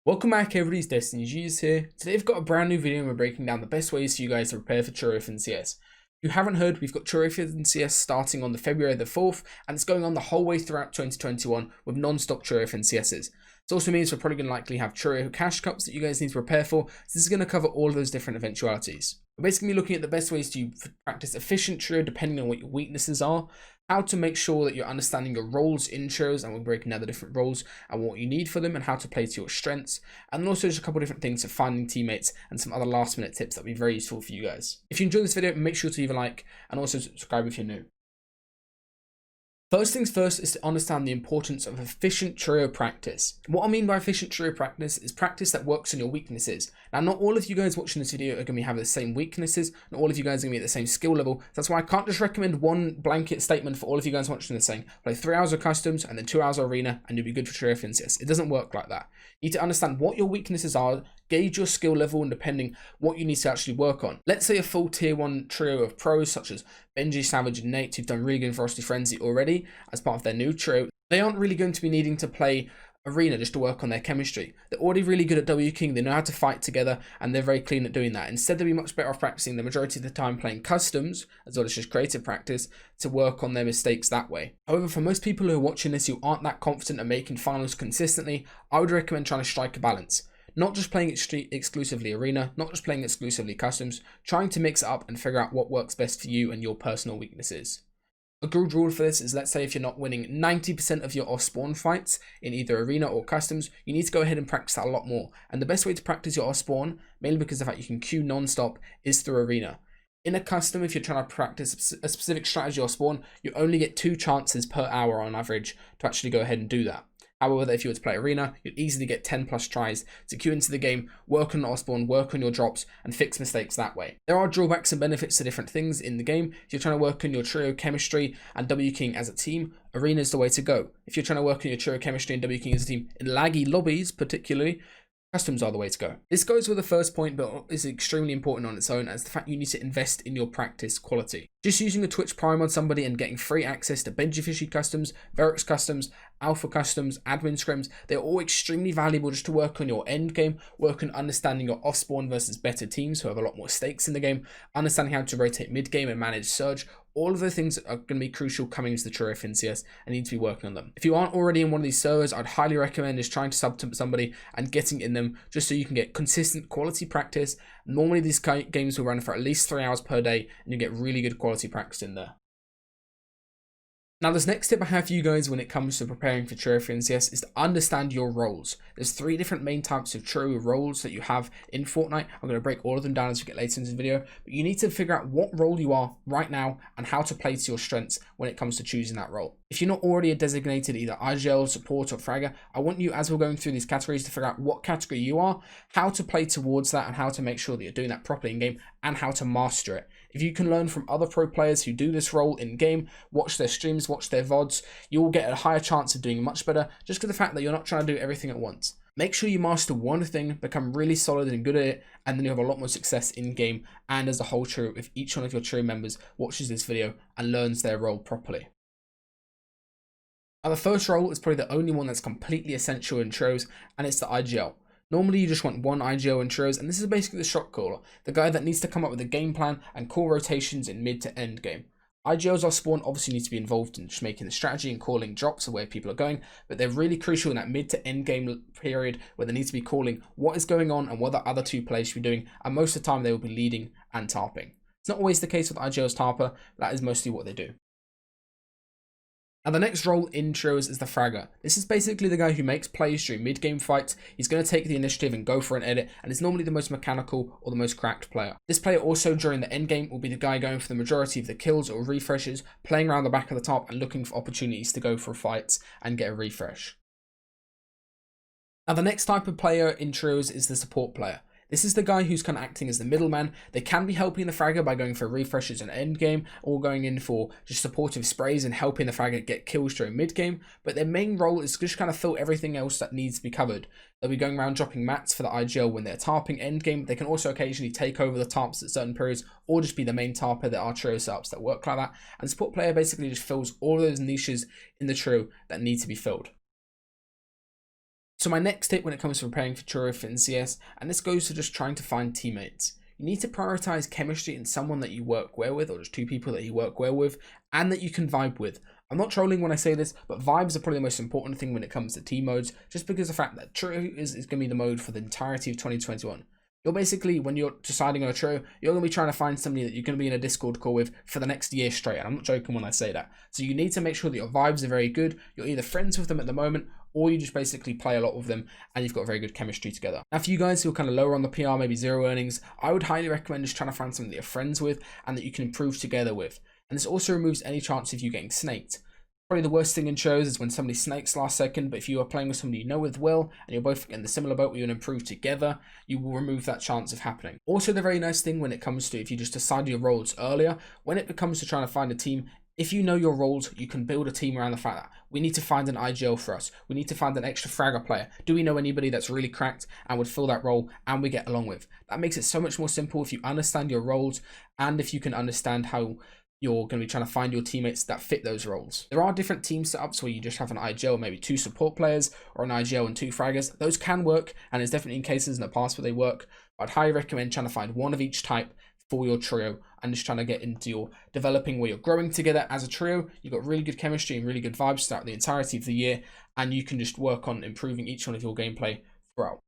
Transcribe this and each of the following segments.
Welcome back everybody, it's DestinysJesus here. Today I've got a brand new video and we're breaking down the best ways for you guys to prepare for Churro in CS. If you haven't heard, we've got Churro in CS starting on the February the 4th and it's going on the whole way throughout 2021 with non-stop Churro in CSs. It also means we're probably going to likely have Churro cash cups that you guys need to prepare for, so this is going to cover all of those different eventualities. We're basically looking at the best ways to practice efficient Churro depending on what your weaknesses are, how to make sure that you're understanding your roles in Churros, and we're breaking down the different roles and what you need for them and how to play to your strengths, and then also just a couple of different things for finding teammates and some other last minute tips that will be very useful for you guys. If you enjoyed this video, make sure to leave a like and also subscribe if you're new. First things first is to understand the importance of efficient Churro practice. What I mean by efficient Churro practice is practice that works on your weaknesses. Now, not all of you guys watching this video are going to be having the same weaknesses, not all of you guys are going to be at the same skill level. That's why I can't just recommend one blanket statement for all of you guys watching this saying, play 3 hours of customs and then 2 hours of arena and you'll be good for Churro in CS. It doesn't work like that. You need to understand what your weaknesses are, gauge your skill level, and depending what you need to actually work on. Let's say a full tier 1 trio of pros such as Benji, Savage, and Nate, who've done really good in Frosty Frenzy already as part of their new trio. They aren't really going to be needing to play arena just to work on their chemistry. They're already really good at W King, they know how to fight together, and they're very clean at doing that. Instead, they'll be much better off practicing the majority of the time playing customs, as well as just creative practice, to work on their mistakes that way. However, for most people who are watching this who aren't that confident at making finals consistently, I would recommend trying to strike a balance. Not just playing exclusively arena, not just playing exclusively customs, trying to mix it up and figure out what works best for you and your personal weaknesses. A good rule for this is, let's say if you're not winning 90% of your off-spawn fights in either arena or customs, you need to go ahead and practice that a lot more. And the best way to practice your off-spawn, mainly because of the fact you can queue non-stop, is through arena. In a custom, if you're trying to practice a specific strategy off-spawn, you only get 2 chances per hour on average to actually go ahead and do that. However, if you were to play arena, you'd easily get 10 plus tries to queue into the game, work on off-spawn, work on your drops, and fix mistakes that way. There are drawbacks and benefits to different things in the game. If you're trying to work on your trio chemistry and W King as a team, arena is the way to go. If you're trying to work on your trio chemistry and W King as a team in laggy lobbies particularly, customs are the way to go. This goes with the first point, but is extremely important on its own, as the fact you need to invest in your practice quality. Just using a Twitch Prime on somebody and getting free access to Benji Fishy customs, Verix customs, Alpha customs, admin scrims, they're all extremely valuable just to work on your end game, work on understanding your off-spawn versus better teams who have a lot more stakes in the game, understanding how to rotate mid-game and manage surge. All of the things are going to be crucial coming into the Churro in CS and need to be working on them. If you aren't already in one of these servers, I'd highly recommend just trying to sub to somebody and getting in them just so you can get consistent quality practice. Normally these games will run for at least 3 hours per day and you get really good quality practice in there. Now, this next tip I have for you guys when it comes to preparing for Churro in CS is to understand your roles. There's 3 different main types of Churro roles that you have in Fortnite. I'm going to break all of them down as we get later into the video, but you need to figure out what role you are right now and how to play to your strengths when it comes to choosing that role. If you're not already a designated either IGL, support, or fragger, I want you, as we're going through these categories, to figure out what category you are, how to play towards that, and how to make sure that you're doing that properly in game, and how to master it. If you can learn from other pro players who do this role in game, watch their streams, watch their VODs, you will get a higher chance of doing much better just because of the fact that you're not trying to do everything at once. Make sure you master one thing, become really solid and good at it, and then you have a lot more success in game and as a whole trio if each one of your trio members watches this video and learns their role properly. Now, the first role is probably the only one that's completely essential in trios, and it's the IGL. Normally you just want one IGL in trios, and this is basically the shot caller, the guy that needs to come up with a game plan and call rotations in mid to end game. IGLs off spawn obviously need to be involved in just making the strategy and calling drops of where people are going, but they're really crucial in that mid to end game period where they need to be calling what is going on and what the other 2 players should be doing, and most of the time they will be leading and tarping. It's not always the case with IGLs tarper, that is mostly what they do. Now, the next role in trios is the Fragger. This is basically the guy who makes plays during mid-game fights. He's going to take the initiative and go for an edit, and is normally the most mechanical or the most cracked player. This player also during the end game will be the guy going for the majority of the kills or refreshes, playing around the back of the top and looking for opportunities to go for fights and get a refresh. Now, the next type of player in trios is the support player. This is the guy who's kind of acting as the middleman. They can be helping the fragger by going for refreshes and end game, or going in for just supportive sprays and helping the fragger get kills during mid game. But their main role is just kind of fill everything else that needs to be covered. They'll be going around dropping mats for the IGL when they're tarping end game. They can also occasionally take over the tarps at certain periods, or just be the main tarper. There are trio setups that work like that. And the support player basically just fills all of those niches in the trio that need to be filled. So my next tip when it comes to preparing for trio fit in CS, and this goes to just trying to find teammates. You need to prioritize chemistry in someone that you work well with, or just two people that you work well with, and that you can vibe with. I'm not trolling when I say this, but vibes are probably the most important thing when it comes to team modes, just because of the fact that trio is going to be the mode for the entirety of 2021. You're basically, when you're deciding on a trio, you're going to be trying to find somebody that you're going to be in a Discord call with for the next year straight, and I'm not joking when I say that. So you need to make sure that your vibes are very good, you're either friends with them at the moment, or you just basically play a lot with them and you've got very good chemistry together. Now for you guys who are kind of lower on the PR, maybe zero earnings, I would highly recommend just trying to find something that you're friends with and that you can improve together with. And this also removes any chance of you getting snaked. Probably the worst thing in shows is when somebody snakes last second, but if you are playing with somebody you know with well, and you're both in the similar boat where you can improve together, you will remove that chance of happening. Also, the very nice thing when it comes to if you just decide your roles earlier, when it comes to trying to find a team, if you know your roles, you can build a team around the fact that we need to find an IGL for us. We need to find an extra Fragger player. Do we know anybody that's really cracked and would fill that role and we get along with? That makes it so much more simple if you understand your roles and if you can understand how you're going to be trying to find your teammates that fit those roles. There are different team setups where you just have an IGL, maybe 2 support players, or an IGL and 2 fraggers. Those can work, and there's definitely in cases in the past where they work. I'd highly recommend trying to find one of each type for your trio and just trying to get into your developing where you're growing together as a trio. You've got really good chemistry and really good vibes throughout the entirety of the year, and you can just work on improving each one of your gameplay throughout.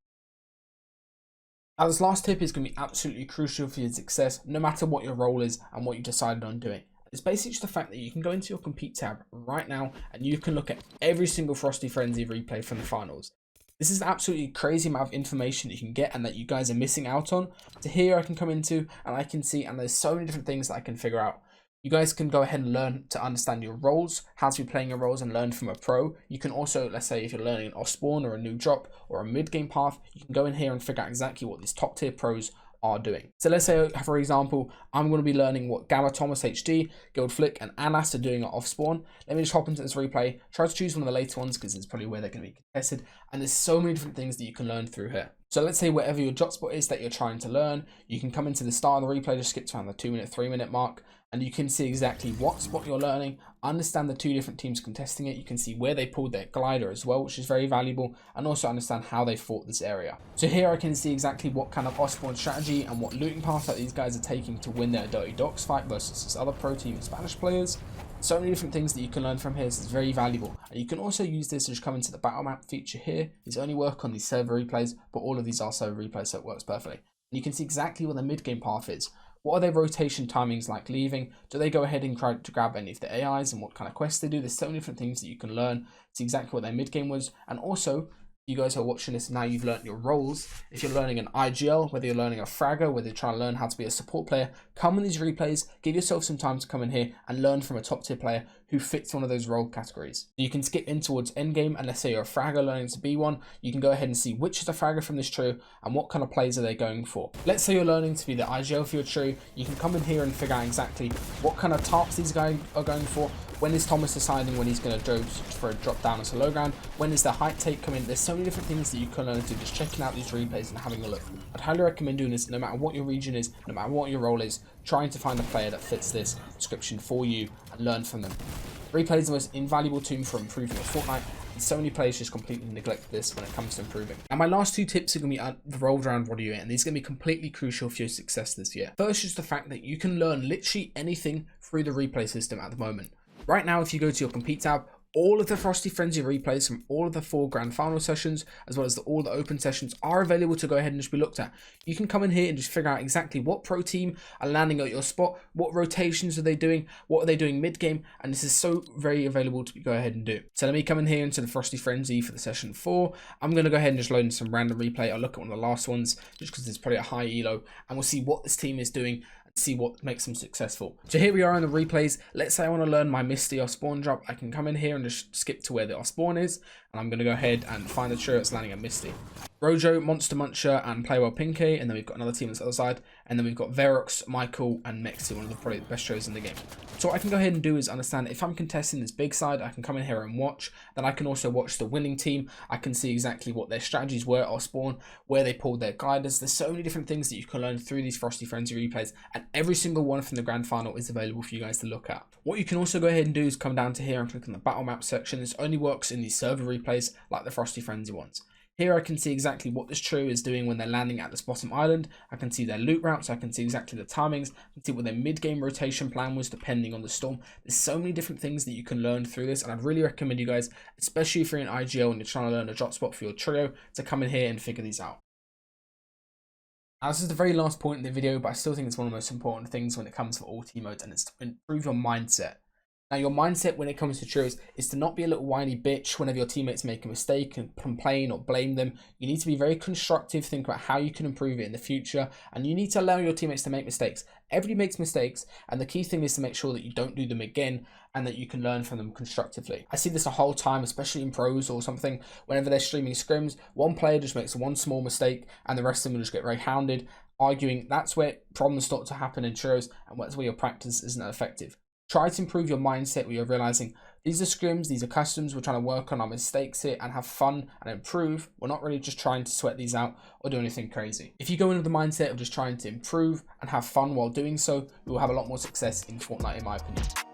Now this last tip is going to be absolutely crucial for your success, no matter what your role is and what you decided on doing. It's basically just the fact that you can go into your compete tab right now and you can look at every single Frosty Frenzy replay from the finals. This is an absolutely crazy amount of information that you can get and that you guys are missing out on. So here I can come into and I can see, and there's so many different things that I can figure out. You guys can go ahead and learn to understand your roles, how to be playing your roles and learn from a pro. You can also, let's say if you're learning an off spawn or a new drop or a mid game path, you can go in here and figure out exactly what these top tier pros are doing. So let's say, for example, I'm going to be learning what Gamma Thomas HD, Guild Flick, and Anas are doing at off spawn. Let me just hop into this replay, try to choose one of the later ones because it's probably where they're going to be contested. And there's so many different things that you can learn through here. So let's say whatever your drop spot is that you're trying to learn, you can come into the start of the replay, just skip to around the 2 minute, 3 minute mark, and you can see exactly what spot you're learning, understand the 2 different teams contesting it. You can see where they pulled their glider as well, which is very valuable, and also understand how they fought this area. So here I can see exactly what kind of off-spawn strategy and what looting path that these guys are taking to win their Dirty Docks fight versus this other pro team of Spanish players. So many different things that you can learn from here. This is very valuable, and you can also use this to just come into the battle map feature here. These only work on these server replays, but all of these are server replays, so it works perfectly. And you can see exactly what the mid-game path is. What are their rotation timings like leaving? Do they go ahead and try to grab any of the AIs and what kind of quests they do? There's so many different things that you can learn. See exactly what their mid-game was. And also, you guys are watching this now, you've learned your roles. If you're learning an IGL, whether you're learning a Fragger, whether you're trying to learn how to be a support player, come in these replays, give yourself some time to come in here and learn from a top tier player who fits one of those role categories. You can skip in towards endgame, and let's say you're a Fragger learning to be one, you can go ahead and see which is the Fragger from this trio and what kind of plays are they going for. Let's say you're learning to be the IGL for your trio, you can come in here and figure out exactly what kind of tarps these guys are going for. When is Thomas deciding when he's going to go for a drop down as a low ground? When is the height take coming? There's so many different things that you can learn to just checking out these replays and having a look. I'd highly recommend doing this no matter what your region is, no matter what your role is, trying to find a player that fits this description for you and learn from them. Replay is the most invaluable tool for improving your Fortnite, and so many players just completely neglect this when it comes to improving. And my last 2 tips are going to be revolved around VOD Reviews, and these are going to be completely crucial for your success this year. First is the fact that you can learn literally anything through the replay system at the moment. Right now, if you go to your compete tab, all of the Frosty Frenzy replays from all of the 4 grand final sessions, as well as all the open sessions, are available to go ahead and just be looked at. You can come in here and just figure out exactly what pro team are landing at your spot, what rotations are they doing, what are they doing mid game, and this is so very available to go ahead and do. So let me come in here into the Frosty Frenzy for the session 4. I'm going to go ahead and just load in some random replay. I'll look at one of the last ones just because it's probably a high elo, and we'll see what this team is doing, see what makes them successful. So here we are in the replays. Let's say I want to learn my Misty off spawn drop. I can come in here and just skip to where the off spawn is, and I'm going to go ahead and find the trio that's landing at Misty. Rojo, Monster Muncher, and Playwell Pinky, and then we've got another team on the other side, and then we've got Verox, Michael, and Mexi, one of the probably the best trios in the game. So what I can go ahead and do is understand if I'm contesting this big side, I can come in here and watch. Then I can also watch the winning team. I can see exactly what their strategies were off spawn, where they pulled their gliders. There's so many different things that you can learn through these Frosty Frenzy replays, and every single one from the grand final is available for you guys to look at. What you can also go ahead and do is come down to here and click on the battle map section. This only works in these server replays like the Frosty Frenzy ones. Here I can see exactly what this trio is doing when they're landing at this bottom island. I can see their loot routes, I can see exactly the timings, I can see what their mid-game rotation plan was depending on the storm. There's so many different things that you can learn through this, and I'd really recommend you guys, especially if you're in IGL and you're trying to learn a drop spot for your trio, to come in here and figure these out. Now, this is the very last point in the video, but I still think it's one of the most important things when it comes to all team modes, and it's to improve your mindset. Now, your mindset when it comes to trios is to not be a little whiny bitch whenever your teammates make a mistake and complain or blame them. You need to be very constructive, think about how you can improve it in the future, and you need to allow your teammates to make mistakes. Everybody makes mistakes, and the key thing is to make sure that you don't do them again and that you can learn from them constructively. I see this the whole time, especially in pros or something. Whenever they're streaming scrims, one player just makes one small mistake and the rest of them will just get very hounded, arguing. That's where problems start to happen in trios, and that's where your practice isn't effective. Try to improve your mindset where you're realizing these are scrims, these are customs, we're trying to work on our mistakes here and have fun and improve. We're not really just trying to sweat these out or do anything crazy. If you go into the mindset of just trying to improve and have fun while doing so, you will have a lot more success in Fortnite, in my opinion.